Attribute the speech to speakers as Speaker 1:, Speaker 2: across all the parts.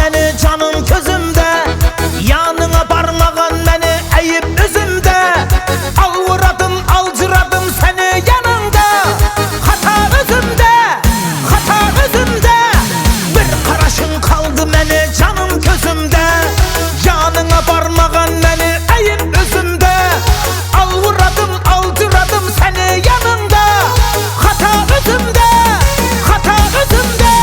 Speaker 1: məni canım közümdə, yanına barmağın məni əyib üzümdə. Alvuradım, alcıradım səni yanında, xata özümdə, xata özümdə. Bir qaraşın qaldı məni canım közümdə, yanına barmağın məni əyib üzümdə. Alvuradım, alcıradım səni yanında, xata özümdə, xata özümdə.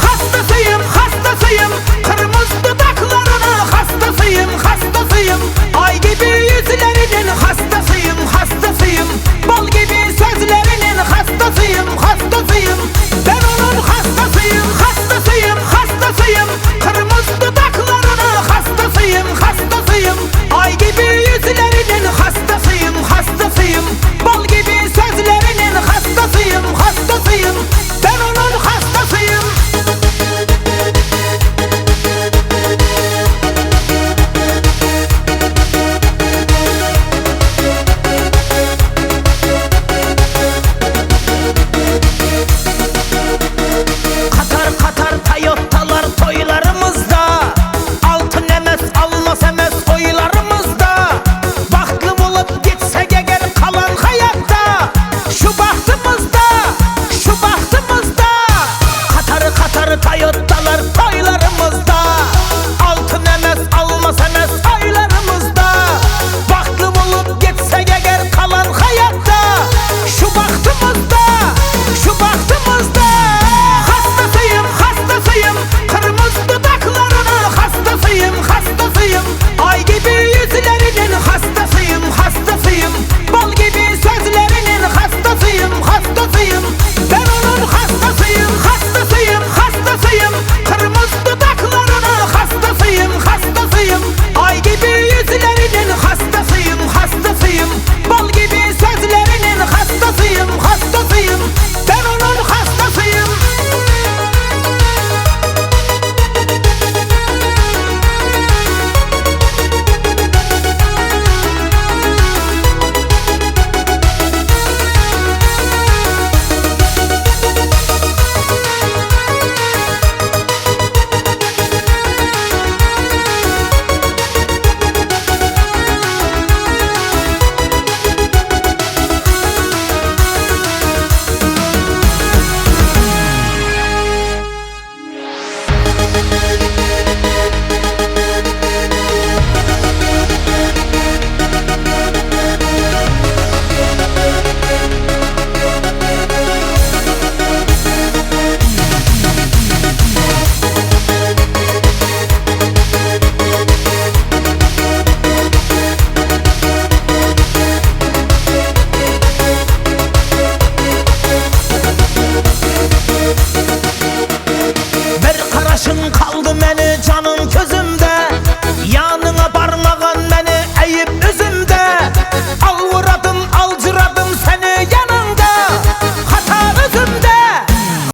Speaker 1: Hastasıyım, hastasıyım, kırmızı dudaklarına hastasıyım, hastasıyım. Ay gibi yüzlerinin hastasıyım, hastasıyım. Bal gibi sözlerinin hastasıyım, hastasıyım. Ben onun hastasıyım, hastasıyım, hastasıyım. Kırmızı dudaklarına hastasıyım, hastasıyım. Ay gibi yüzlerinin hastasıyım, hastasıyım. Bal gibi sözlerinin hastasıyım, hastasıyım. Ben onun hastasıyım. Katar katar Toyota'lar toylarımızda, altın emes almaz emes oylarımızda. Bahtlı bulup gitsek eğer kalan hayatta, şu bahtımızda, şu bahtımızda. Katar katar Toyota'lar toylarımızda.